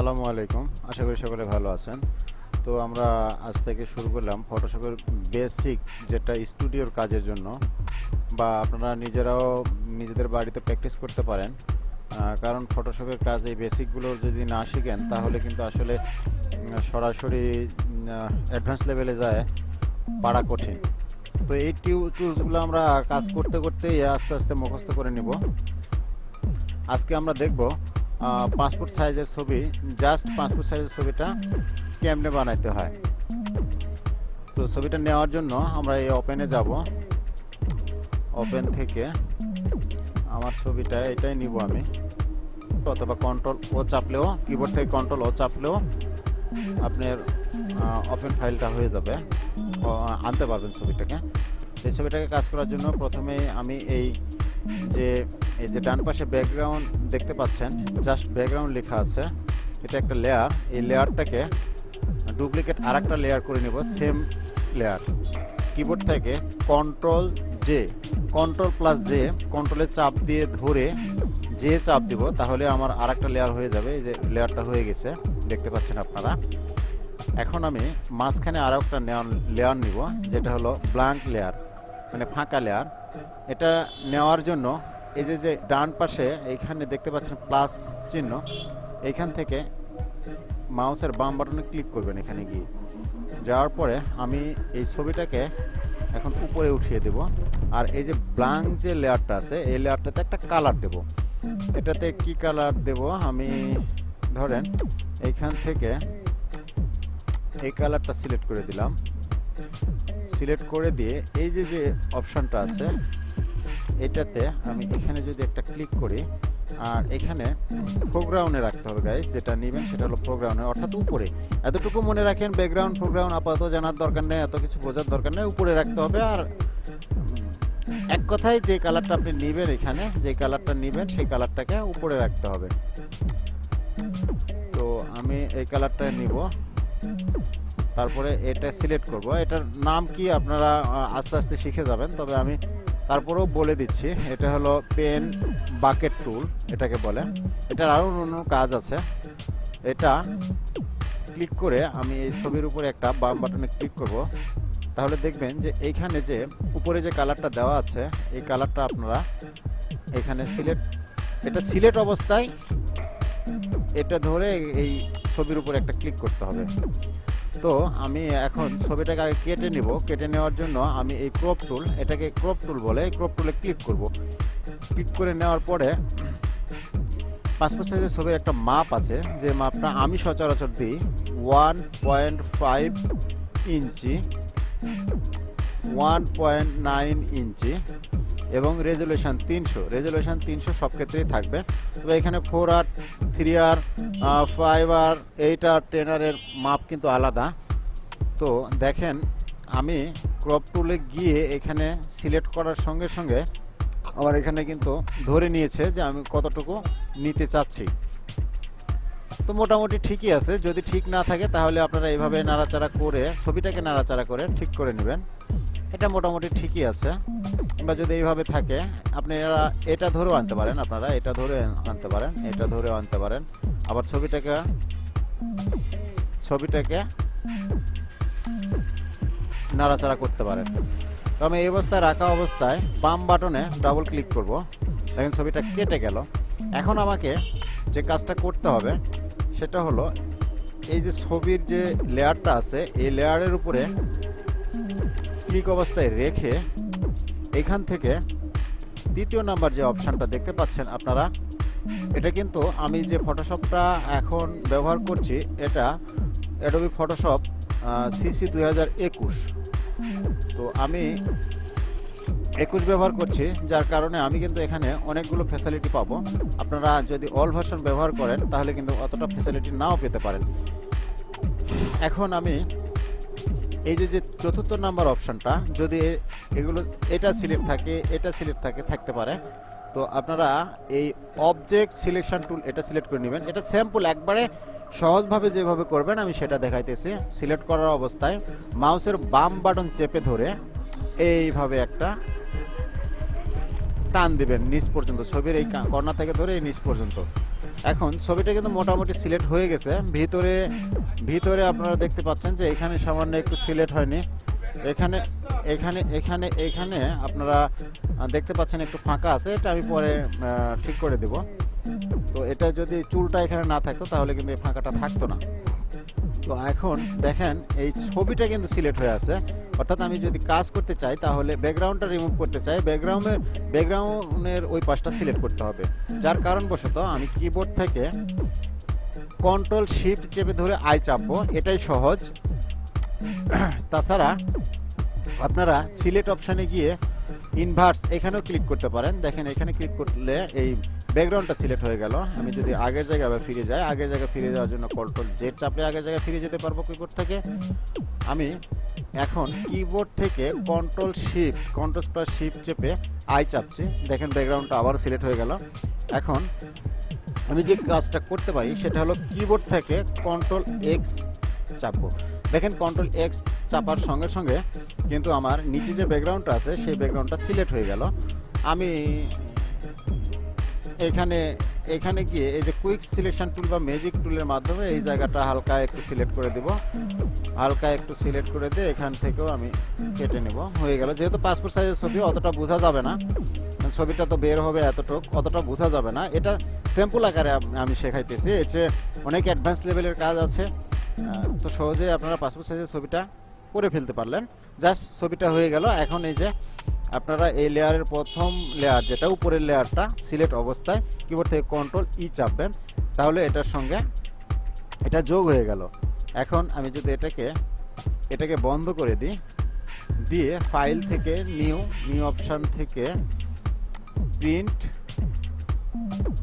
আসসালামু আলাইকুম। আশা করি সকলে ভালো আছেন। তো আমরা আজ থেকে শুরু করলাম ফটোশপের বেসিক, যেটা স্টুডিওর কাজের জন্য, বা আপনারা নিজেরাও নিজেদের বাড়িতে প্র্যাকটিস করতে পারেন। কারণ ফটোশপের কাজ এই বেসিকগুলো যদি না শিখেন তাহলে কিন্তু আসলে সরাসরি অ্যাডভান্স লেভেলে যায় পারা কঠিন। তো এই টুলসগুলো আমরা কাজ করতে করতেই আস্তে আস্তে মুখস্থ করে নিব। আজকে আমরা দেখব পাসপোর্ট সাইজের ছবি, জাস্ট পাসপোর্ট সাইজের ছবিটা কেমনে বানাইতে হয়। তো ছবিটা নেওয়ার জন্য আমরা এই ওপেনে যাব। ওপেন থেকে আমার ছবিটা এটাই নিব আমি, অথবা কন্ট্রোল ও চাপলেও, কিবোর্ড থেকে কন্ট্রোল ও চাপলেও আপনার ওপেন ফাইলটা হয়ে যাবে, আনতে পারবেন ছবিটাকে। এই ছবিটাকে কাজ করার জন্য প্রথমে আমি এই যে ডান পাশে ব্যাকগ্রাউন্ড দেখতে পাচ্ছেন, জাস্ট ব্যাকগ্রাউন্ড লেখা আছে, এটা একটা লেয়ার। এই লেয়ারটাকে ডুপ্লিকেট আর একটা লেয়ার করে নেব, সেম লেয়ার। কিবোর্ড থেকে কন্ট্রোল প্লাস জে, কন্ট্রোলে চাপ দিয়ে ধরে যে চাপ দিব তাহলে আমার আর একটা লেয়ার হয়ে যাবে। এই যে লেয়ারটা হয়ে গেছে, দেখতে পাচ্ছেন আপনারা। এখন আমি মাঝখানে আরও একটা লেয়ার নিব, যেটা হলো ব্ল্যাঙ্ক লেয়ার, মানে ফাঁকা লেয়ার। এটা নেওয়ার জন্য এই যে ডান পাশে এইখানে দেখতে পাচ্ছেন প্লাস চিহ্ন, এইখান থেকে মাউসের বাম বাটনে ক্লিক করবেন। এখানে গিয়ে যাওয়ার পরে আমি এই ছবিটাকে এখন উপরে উঠিয়ে দেব। আর এই যে ব্ল্যাঙ্ক যে লেয়ারটা আছে, এই লেয়ারটাতে একটা কালার দেব। এটাতে কি কালার দেব, আমি ধরেন এইখান থেকে এই কালারটা সিলেক্ট করে দিলাম। সিলেক্ট করে দিয়ে এই যে অপশানটা আছে, এটাতে আমি এখানে যদি একটা ক্লিক করি, আর এখানে ফোরগ্রাউন্ডে রাখতে হবে গাইজ। যেটা নেবেন সেটা হলো ফোরগ্রাউন্ডে, অর্থাৎ উপরে। এতটুকু মনে রাখেন, ব্যাকগ্রাউন্ড ফোরগ্রাউন্ড আপাতত জানার দরকার নেই, এত কিছু বোঝার দরকার নেই, উপরে রাখতে হবে। আর এক কথায় যে কালারটা আপনি নেবেন, এখানে যে কালারটা নেবেন সেই কালারটাকে উপরে রাখতে হবে। তো আমি এই কালারটা নিব, তারপরে এটা সিলেক্ট করব। এটার নাম কি আপনারা আস্তে আস্তে শিখে যাবেন, তবে আমি তারপরেও বলে দিচ্ছি। এটা হলো পেন বাকেট টুল, এটাকে বলে। এটার আরও অন্য কাজ আছে। এটা ক্লিক করে আমি এই ছবির উপরে একটা বাম বাটনে ক্লিক করব, তাহলে দেখবেন যে এইখানে যে উপরে যে কালারটা দেওয়া আছে, এই কালারটা আপনারা এখানে এটা সিলেক্ট অবস্থায় এটা ধরে এই ছবির উপরে একটা ক্লিক করতে হবে। তো আমি এখন ছবিটাকে আগে কেটে নিব। কেটে নেওয়ার জন্য আমি এই ক্রপ টুল, এটাকে ক্রপ টুল বলে, এই ক্রপ টুলে ক্লিক করব। ক্লিক করে নেওয়ার পরে পাসপোর্ট সাইজের ছবির একটা মাপ আছে, যে মাপটা আমি সচরাচর দিই 1.5 ইঞ্চি, 1.9 ইঞ্চি এবং রেজুলেশন 300 সব ক্ষেত্রেই থাকবে। তবে এখানে 4R, 3R, 5R, 8R, 10R এর মাপ কিন্তু আলাদা। তো দেখেন, আমি ক্রপ টুলে গিয়ে এখানে সিলেক্ট করার সঙ্গে সঙ্গে আমার এখানে কিন্তু ধরে নিয়েছে যে আমি কতটুকু নিতে চাচ্ছি। তো মোটামুটি ঠিকই আছে। যদি ঠিক না থাকে তাহলে আপনারা এইভাবে নাড়াচাড়া করে, ছবিটাকে নাড়াচাড়া করে ঠিক করে নেবেন। এটা মোটামুটি ঠিকই আছে। কিংবা যদি এইভাবে থাকে, আপনারা এটা ধরেও আনতে পারেন, আপনারা এটা ধরে আনতে পারেন, এটা ধরেও আনতে পারেন। আবার ছবিটাকে নাড়াচাড়া করতে পারেন। তো আমি এই অবস্থায় রাখা অবস্থায় বাম বাটনে ডাবল ক্লিক করব। দেখেন ছবিটা কেটে গেল। এখন আমাকে যে কাজটা করতে হবে সেটা হলো, এই যে ছবির যে লেয়ারটা আছে, এই লেয়ারের উপরে ক্লিক অবস্থায় রেখে এখান থেকে দ্বিতীয় নাম্বার যে অপশানটা দেখতে পাচ্ছেন আপনারা, এটা কিন্তু আমি যে ফটোশপটা এখন ব্যবহার করছি, এটা অ্যাডোবি ফটোশপ CC 2021। তো আমি 21 ব্যবহার করছি, যার কারণে আমি কিন্তু এখানে অনেকগুলো ফ্যাসিলিটি পাবো। আপনারা যদি অল ভার্সন ব্যবহার করেন তাহলে কিন্তু অতটা ফ্যাসিলিটি নাও পেতে পারেন। এখন আমি এই যে চতুর্থ নাম্বার অপশানটা, যদি এটা সিলেক্ট থাকতে পারে, তো আপনারা এই অবজেক্ট সিলেকশন টুল এটা সিলেক্ট করে নেবেন। এটা স্যাম্পল, একবারে সহজভাবে যেভাবে করবেন আমি সেটা দেখাইতেছি। সিলেক্ট করার অবস্থায় মাউসের বাম বাটন চেপে ধরে এইভাবে একটা টান দিবেন নিচ পর্যন্ত, ছবির এই কর্নার থেকে ধরে এই নিচ পর্যন্ত। এখন ছবিটা কিন্তু মোটামুটি সিলেক্ট হয়ে গেছে। ভিতরে ভিতরে আপনারা দেখতে পাচ্ছেন যে এখানে সামান্য একটু সিলেক্ট হয়নি। এখানে এখানে এখানে এখানে আপনারা দেখতে পাচ্ছেন একটু ফাঁকা আছে, এটা আমি পরে ঠিক করে দেব। তো এটা যদি চুলটা এখানে না থাকতো তাহলে কিন্তু এই ফাঁকাটা থাকতো না। তো এখন দেখেন এই ছবিটা কিন্তু সিলেক্ট হয়ে আছে, অর্থাৎ আমি যদি কাজ করতে চাই তাহলে ব্যাকগ্রাউন্ডটা রিমুভ করতে চাই, ব্যাকগ্রাউন্ডের ওই পাশটা সিলেক্ট করতে হবে। যার কারণবশত আমি কিবোর্ড থেকে কন্ট্রোল শিফট চেপে ধরে আই চাপবো, এটাই সহজ। তাছাড়া আপনারা সিলেক্ট অপশানে গিয়ে ইনভার্স এখানেও ক্লিক করতে পারেন। দেখেন এখানে ক্লিক করলে এই ব্যাকগ্রাউন্ডটা সিলেক্ট হয়ে গেল। আমি যদি আগের জায়গায় আবার ফিরে যাই, আগের জায়গায় ফিরে যাওয়ার জন্য কন্ট্রোল জেড চাপলে আগের জায়গায় ফিরে যেতে পারবো কিবোর্ড থেকে। আমি এখন কিবোর্ড থেকে কন্ট্রোল শিফট চেপে আই চাপছি, দেখেন ব্যাকগ্রাউন্ডটা আবার সিলেক্ট হয়ে গেল। এখন আমি যে কাজটা করতে পারি সেটা হলো কিবোর্ড থেকে কন্ট্রোল এক্স চাপবো। দেখেন কন্ট্রোল এক্স চাপার সঙ্গে সঙ্গে কিন্তু আমার নিচে যে ব্যাকগ্রাউন্ডটা আছে সেই ব্যাকগ্রাউন্ডটা সিলেক্ট হয়ে গেল। আমি এখানে গিয়ে এই যে কুইক সিলেকশন টুল বা ম্যাজিক টুলের মাধ্যমে এই জায়গাটা হালকা একটু সিলেক্ট করে দেব, হালকা একটু সিলেক্ট করে দিয়ে এখান থেকেও আমি কেটে নেব। হয়ে গেল। যেহেতু পাসপোর্ট সাইজের ছবি অতটা বোঝা যাবে না, ছবিটা তো বের হবে অতটা বোঝা যাবে না। এটা স্যাম্পল আকারে আমি শেখাইতেছি, এর চেয়ে অনেক অ্যাডভান্স লেভেলের কাজ আছে। তো সহজেই আপনারা পাসপোর্ট সাইজের ছবিটা করে ফেলতে পারলেন। জাস্ট ছবিটা হয়ে গেল। এখন এই যে আপনারা এই লেয়ারের প্রথম লেয়ার যেটা উপরের লেয়ারটা সিলেক্ট অবস্থায় কিবোর্ড থেকে কন্ট্রোল ই চাপবেন, তাহলে এটার সঙ্গে এটা যোগ হয়ে গেল। এখন আমি যদি এটাকে বন্ধ করে দিই, দিয়ে ফাইল থেকে নিউ অপশান থেকে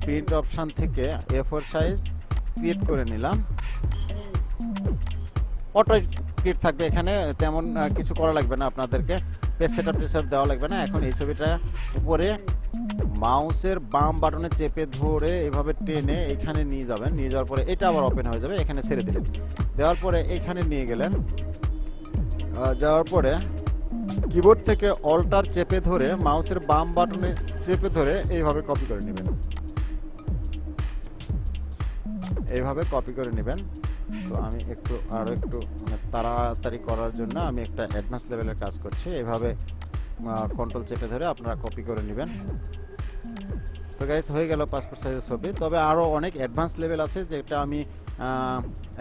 প্রিন্ট অপশান থেকে A4 সাইজ ক্রিয়েট করে নিলাম। অটো ক্রিয়েট থাকবে, এখানে তেমন কিছু করা লাগবে না, আপনাদেরকে পেজ সেটআপ দেওয়া লাগবে না। এখন এই ছবিটা উপরে মাউসের বাম বাটনে চেপে ধরে এভাবে টেনে এখানে নিয়ে যাবেন, নিয়ে যাওয়ার পরে এটা আবার ওপেন হয়ে যাবে। এখানে ছেড়ে দিলেন, দেওয়ার পরে এখানে নিয়ে গেলেন, যাওয়ার পরে কিবোর্ড থেকে অল্টার চেপে ধরে মাউসের বাম বাটনে চেপে ধরে এইভাবে কপি করে নেবেন, এইভাবে কপি করে নেবেন। তো আমি আরো একটু তাড়াতাড়ি করার জন্য আমি একটা অ্যাডভান্স লেভেলের কাজ করছি। এইভাবে কন্ট্রোল চেপে ধরে আপনারা কপি করে নেবেন। তো গাইস হয়ে গেল পাসপোর্ট সাইজের ছবি। তবে আরও অনেক অ্যাডভান্স লেভেল আছে যেটা আমি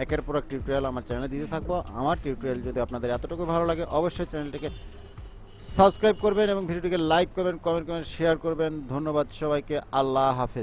একের পর এক টিউটোরিয়াল আমার চ্যানেলে দিতে থাকবো। আমার টিউটোরিয়াল যদি আপনাদের এতটুকু ভালো লাগে অবশ্যই চ্যানেলটিকে সাবস্ক্রাইব করবেন এবং ভিডিওটিকে লাইক করবেন, কমেন্ট করবেন, শেয়ার করবেন। ধন্যবাদ সবাইকে। আল্লাহ হাফেজ।